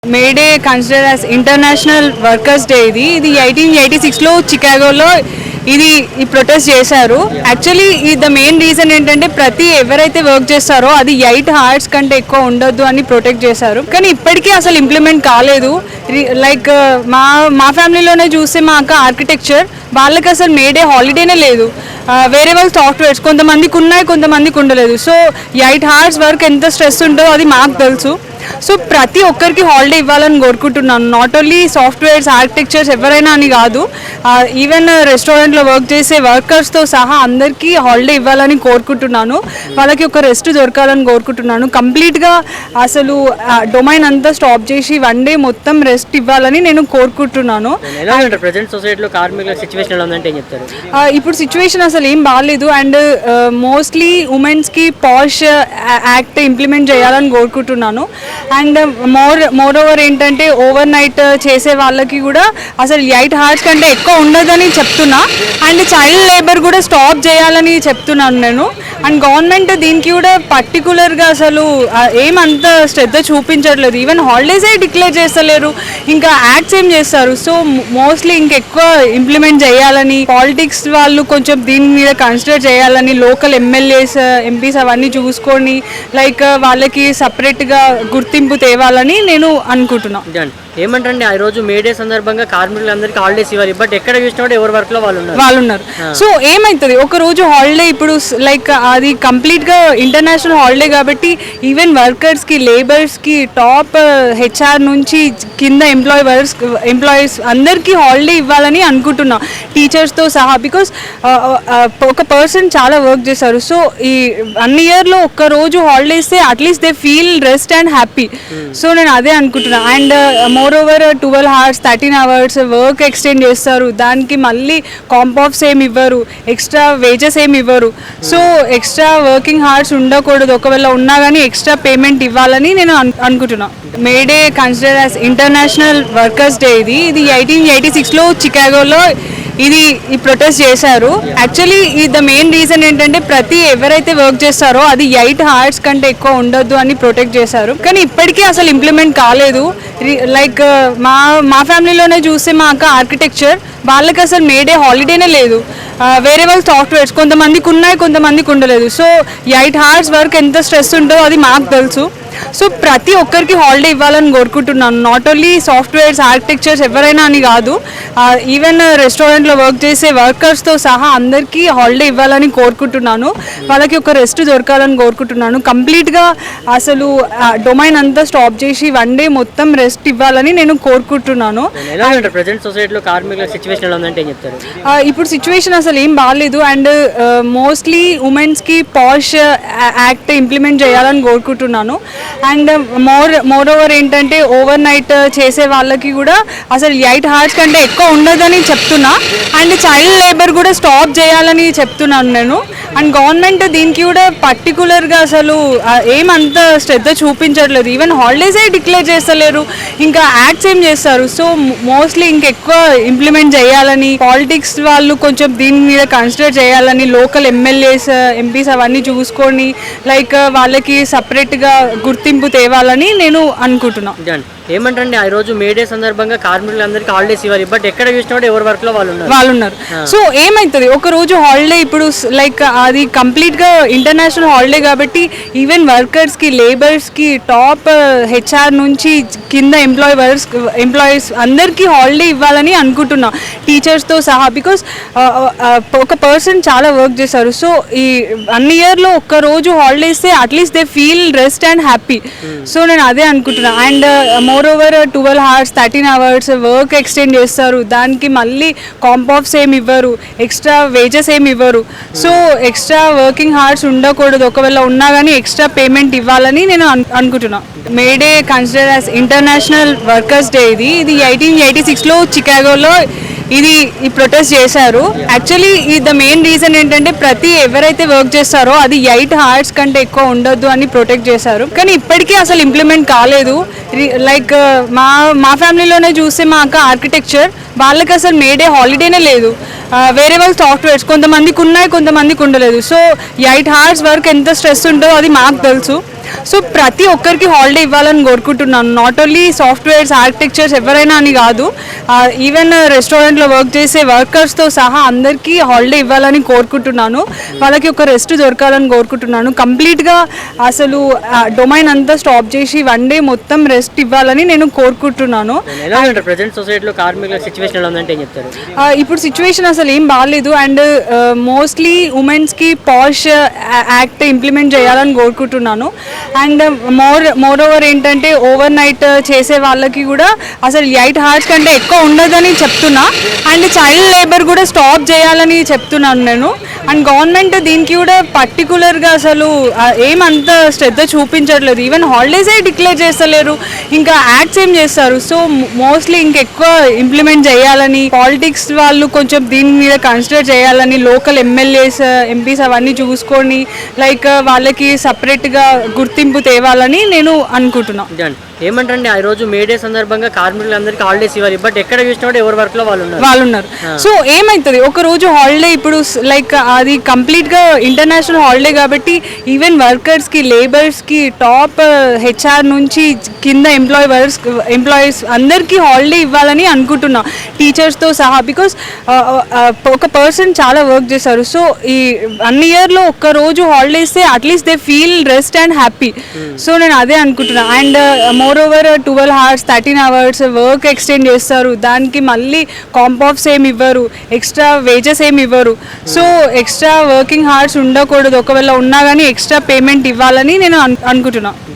May Day considered as International Workers' Day. ఇది 1886లో చికాగోలో ఈ ప్రొటెస్ట్ చేశారు. యాక్చువల్లీ ద మెయిన్ రీజన్ ఏంటంటే ఎవరైతే వర్క్ చేస్తారో అది 8 hours కంటే ఎక్కువ ఉండొద్దు అని ప్రొటెక్ట్ చేశారు. కానీ ఇప్పటికీ అసలు ఇంప్లిమెంట్ కాలేదు. లైక్ మా ఫ్యామిలీలోనే చూస్తే మా అక్క ఆర్కిటెక్చర్, వాళ్ళకి అసలు మే డే హాలిడేనే లేదు. వేరే వాళ్ళు సాఫ్ట్వేర్స్ కొంతమందికి ఉన్నాయి, కొంతమందికి ఉండలేదు. సో 8 hours వర్క్ ఎంత స్ట్రెస్ ఉంటుందో అది మాకు తెలుసు. సో ప్రతి ఒక్కరికి హాలిడే ఇవ్వాలని కోరుకుంటున్నాను. నాట్ ఓన్లీ సాఫ్ట్వేర్స్, ఆర్కిటెక్చర్స్ ఎవరైనా అని కాదు, ఈవెన్ రెస్టారెంట్లో వర్క్ చేసే వర్కర్స్తో సహా అందరికీ హాలిడే ఇవ్వాలని కోరుకుంటున్నాను. వాళ్ళకి ఒక రెస్ట్ దొరకాలని కోరుకుంటున్నాను. కంప్లీట్గా అసలు డొమైన్ అంతా స్టాప్ చేసి 1 day మొత్తం రెస్ట్ ఇవ్వాలని నేను కోరుకుంటున్నాను. ఇప్పుడు సిచ్యువేషన్ అసలు ఏం బాగాలేదు. అండ్ మోస్ట్లీ ఉమెన్స్కి పాష్ యాక్ట్ ఇంప్లిమెంట్ చేయాలని కోరుకుంటున్నాను. అండ్ మోర్ ఓవర్ ఏంటంటే ఓవర్ నైట్ చేసే వాళ్ళకి కూడా అసలు 8 hours కంటే ఎక్కువ ఉండదని చెప్తున్నా. అండ్ చైల్డ్ లేబర్ కూడా స్టాప్ చేయాలని చెప్తున్నాను నేను. అండ్ గవర్నమెంట్ దీనికి కూడా పర్టికులర్గా అసలు ఏమంత శ్రద్ధ చూపించట్లేదు. ఈవెన్ హాలిడేసే డిక్లేర్ చేస్తలేరు, ఇంకా యాక్ట్స్ ఏం చేస్తారు. సో మోస్ట్లీ ఇంకెక్కువ ఇంప్లిమెంట్ చేయాలని, పాలిటిక్స్ వాళ్ళు కొంచెం దీని మీద కన్సిడర్ చేయాలని, లోకల్ ఎమ్మెల్యేస్, ఎంపీస్ అవన్నీ చూసుకొని లైక్ వాళ్ళకి సపరేట్గా గుర్తింపు తేవాలని నేను అనుకుంటున్నాను. ఏమంటండి ఆ రోజు మే డే సందర్భంగా కార్మికులందరికీ హాలిడేస్ ఇవ్వాలి, బట్ ఎక్కడ చూసినా కూడా ఎవరి వర్క్ లో వాళ్ళు ఉన్నారు. సో ఏమవుతుంది, ఒక రోజు హాలిడే ఇప్పుడు లైక్ అది కంప్లీట్ గా ఇంటర్నేషనల్ హాలిడే కాబట్టి ఈవెన్ వర్కర్స్ కి, లేబర్స్ కి, టాప్ హెచ్ఆర్ నుంచి కింద ఎంప్లాయీస్ అందరికీ హాలిడే ఇవ్వాలని అనుకుంటున్నా, టీచర్స్ తో సహా. బికాస్ ఒక పర్సన్ చాలా వర్క్ చేశారు. సో ఈ 1 year లో ఒక్క రోజు హాలిడే ఇస్తే at least they feel rest and happy. So నేను అదే అనుకుంటున్నా. And more over 12 hours 13 hours work extend చేస్తారు, దానికి మళ్ళీ కాంపాఫ్స్ ఏమి ఇవ్వరు, ఎక్స్ట్రా వేజెస్ ఏమి ఇవ్వరు. సో ఎక్స్ట్రా వర్కింగ్ hours ఉండకూడదు, ఒకవేళ ఉన్నా కానీ ఎక్స్ట్రా పేమెంట్ ఇవ్వాలని నేను అనుకుంటున్నాను. May Day consider as international workers day. ఇది 1886లో చికాగోలో ఈ ప్రొటెస్ట్ చేశారు. యాక్చువల్లీ ద మెయిన్ రీజన్ ఏంటంటే ఎవరైతే వర్క్ చేస్తారో అది 8 hours కంటే ఎక్కువ ఉండొద్దు అని ప్రొటెక్ట్ చేశారు. కానీ ఇప్పటికీ అసలు ఇంప్లిమెంట్ కాలేదు. లైక్ మా ఫ్యామిలీలోనే చూస్తే మా అక్క ఆర్కిటెక్చర్, వాళ్ళకి అసలు మే డే హాలిడేనే లేదు. వేరే వాళ్ళు సాఫ్ట్వేర్స్ కొంతమందికి ఉన్నాయి, కొంతమందికి ఉండలేదు. సో 8 hours వర్క్ ఎంత స్ట్రెస్ ఉంటుందో అది మాకు తెలుసు. సో ప్రతి ఒక్కరికి హాలిడే ఇవ్వాలని కోరుకుంటున్నాను. నాట్ ఓన్లీ సాఫ్ట్వేర్స్, ఆర్కిటెక్చర్స్ ఎవరైనా అని కాదు, ఈవెన్ రెస్టారెంట్లో వర్క్ చేసే వర్కర్స్తో సహా అందరికీ హాలిడే ఇవ్వాలని కోరుకుంటున్నాను. వాళ్ళకి ఒక రెస్ట్ దొరకాలని కోరుకుంటున్నాను. కంప్లీట్గా అసలు డొమైన్ అంతా స్టాప్ చేసి 1 day మొత్తం రెస్ట్ ఇవ్వాలని నేను కోరుకుంటున్నాను. ఇప్పుడు సిచ్యువేషన్ అసలు ఏం బాగాలేదు. అండ్ మోస్ట్లీ ఉమెన్స్కి పాష్ యాక్ట్ ఇంప్లిమెంట్ చేయాలని కోరుకుంటున్నాను. అండ్ మోర్ ఓవర్ ఏంటంటే ఓవర్ నైట్ చేసే వాళ్ళకి కూడా అసలు 8 hours కంటే ఎక్కువ ఉండదని చెప్తున్నా. అండ్ చైల్డ్ లేబర్ కూడా స్టాప్ చేయాలని చెప్తున్నాను నేను. అండ్ గవర్నమెంట్ దీనికి కూడా పర్టికులర్గా అసలు ఏమంత శ్రద్ధ చూపించట్లేదు. ఈవెన్ హాలిడేసే డిక్లేర్ చేస్తలేరు, ఇంకా యాక్ట్స్ ఏం చేస్తారు. సో మోస్ట్లీ ఇంకెక్కువ ఇంప్లిమెంట్ చేయాలని, పాలిటిక్స్ వాళ్ళు కొంచెం దీని మీద కన్సిడర్ చేయాలని, లోకల్ ఎమ్మెల్యేస్, ఎంపీస్ అవన్నీ చూసుకొని లైక్ వాళ్ళకి సపరేట్గా గుర్తింపు తేవాలని నేను అనుకుంటున్నాను. ఏమంటండి ఆ రోజు మే డే సందర్భంగా కార్మికులందరికీ హాలిడేస్ ఇవ్వాలి, బట్ ఎక్కడ చూసినా కూడా ఎవరి వర్క్ లో వాళ్ళు ఉన్నారు. సో ఏమవుతుంది, ఒక రోజు హాలిడే ఇప్పుడు లైక్ అది కంప్లీట్ గా ఇంటర్నేషనల్ హాలిడే కాబట్టి ఈవెన్ వర్కర్స్ కి, లేబర్స్ కి, టాప్ హెచ్ఆర్ నుంచి కింద ఎంప్లాయీస్ అందరికీ హాలిడే ఇవ్వాలని అనుకుంటున్నా, టీచర్స్ తో సహా. బికాస్ ఒక పర్సన్ చాలా వర్క్ చేశారు. సో ఈ 1 year లో ఒక్క రోజు హాలిడే ఇస్తే at least they feel rest and happy. So నేను అదే అనుకుంటున్నా. And more over 12 hours 13 hours work extend చేస్తారు, దానికి మళ్ళీ కాంపాఫ్స్ ఏమి ఇవ్వరు, ఎక్స్ట్రా వేజెస్ ఏమి ఇవ్వరు. సో ఎక్స్ట్రా వర్కింగ్ hours ఉండకూడదు, ఒకవేళ ఉన్నా కానీ ఎక్స్ట్రా పేమెంట్ ఇవ్వాలని నేను అనుకుంటున్నాను. May Day consider as international workers day. ఇది 1886లో చికాగోలో ఈ ప్రొటెస్ట్ చేశారు. యాక్చువల్లీ ద మెయిన్ రీజన్ ఏంటంటే ఎవరైతే వర్క్ చేస్తారో అది 8 hours కంటే ఎక్కువ ఉండొద్దు అని ప్రొటెక్ట్ చేశారు. కానీ ఇప్పటికీ అసలు ఇంప్లిమెంట్ కాలేదు. లైక్ మా ఫ్యామిలీలోనే చూస్తే మా అక్క ఆర్కిటెక్చర్, వాళ్ళకి అసలు మే డే హాలిడేనే లేదు. వేరే వాళ్ళు సాఫ్ట్వేర్స్ కొంతమందికి ఉన్నాయి, కొంతమందికి ఉండలేదు. సో 8 hours వర్క్ ఎంత స్ట్రెస్ ఉంటుందో అది మాకు తెలుసు. సో ప్రతి ఒక్కరికి హాలిడే ఇవ్వాలని కోరుకుంటున్నాను. నాట్ ఓన్లీ సాఫ్ట్వేర్స్, ఆర్కిటెక్చర్స్ ఎవరైనా అని కాదు, ఈవెన్ రెస్టారెంట్లో వర్క్ చేసే వర్కర్స్తో సహా అందరికీ హాలిడే ఇవ్వాలని కోరుకుంటున్నాను. వాళ్ళకి ఒక రెస్ట్ దొరకాలని కోరుకుంటున్నాను. కంప్లీట్గా అసలు డొమైన్ అంతా స్టాప్ చేసి 1 డే మొత్తం రెస్ట్ ఇవ్వాలని నేను కోరుకుంటున్నాను. ఎలా ఉంటారు ప్రజెంట్ సొసైటీలో కార్మికుల సిచ్యువేషన్ ఎలా ఉందంటే ఏం చెప్తారు? ఇప్పుడు సిచ్యువేషన్ అసలు ఏం బాగాలేదు. అండ్ మోస్ట్లీ ఉమెన్స్కి పాష్ యాక్ట్ ఇంప్లిమెంట్ చేయాలని కోరుకుంటున్నాను. అండ్ మోర్ ఓవర్ ఏంటంటే ఓవర్ నైట్ చేసే వాళ్ళకి కూడా అసలు 8 hours కంటే ఎక్కువ ఉండదని చెప్తున్నా. అండ్ చైల్డ్ లేబర్ కూడా స్టాప్ చేయాలని చెప్తున్నాను నేను. అండ్ గవర్నమెంట్ దీనికి కూడా పర్టికులర్గా అసలు ఏమంత శ్రద్ధ చూపించట్లేదు. ఈవెన్ హాలిడేసే డిక్లేర్ చేస్తలేరు, ఇంకా యాక్ట్స్ ఏం చేస్తారు. సో మోస్ట్లీ ఇంకెక్కువ ఇంప్లిమెంట్ చేయాలని, పాలిటిక్స్ వాళ్ళు కొంచెం దీని మీద కన్సిడర్ చేయాలని, లోకల్ ఎమ్మెల్యేస్, ఎంపీస్ అవన్నీ చూసుకొని లైక్ వాళ్ళకి సపరేట్గా గుర్తింపు తేవాలని నేను అనుకుంటున్నాను. ఏమంటండి ఆ రోజు మేడే సందర్భంగా కార్మికులందరికీ హాలిడేస్ ఇవ్వాలి, బట్ ఎక్కడ చూసినా ఎవరి వర్క్ లో వాళ్ళు ఉన్నారు. సో ఏమవుతుంది, ఒక రోజు హాలిడే ఇప్పుడు లైక్ అది కంప్లీట్గా ఇంటర్నేషనల్ హాలిడే కాబట్టి ఈవెన్ వర్కర్స్కి, లేబర్స్కి, టాప్ హెచ్ఆర్ నుంచి కింద ఎంప్లాయీస్ అందరికీ హాలిడే ఇవ్వాలని అనుకుంటున్నా, టీచర్స్తో సహా. బికాస్ ఒక పర్సన్ చాలా వర్క్ చేశారు. సో ఈ 1 yearలో ఒక్క రోజు హాలిడే ఇస్తే at least they feel rest and happy. So నేను అదే అనుకుంటున్నా. And more over 12 hours, 13 hours work extend చేస్తారు. దానికి మళ్ళీ కాంపాఫ్స్ ఏమి ఇవ్వరు, ఎక్స్ట్రా వేజెస్ ఏమి ఇవ్వరు. సో ఎక్స్ట్రా వర్కింగ్ hours ఉండకూడదు, ఒకవేళ ఉన్నా కానీ ఎక్స్ట్రా పేమెంట్ ఇవ్వాలని నేను అనుకుంటున్నాను.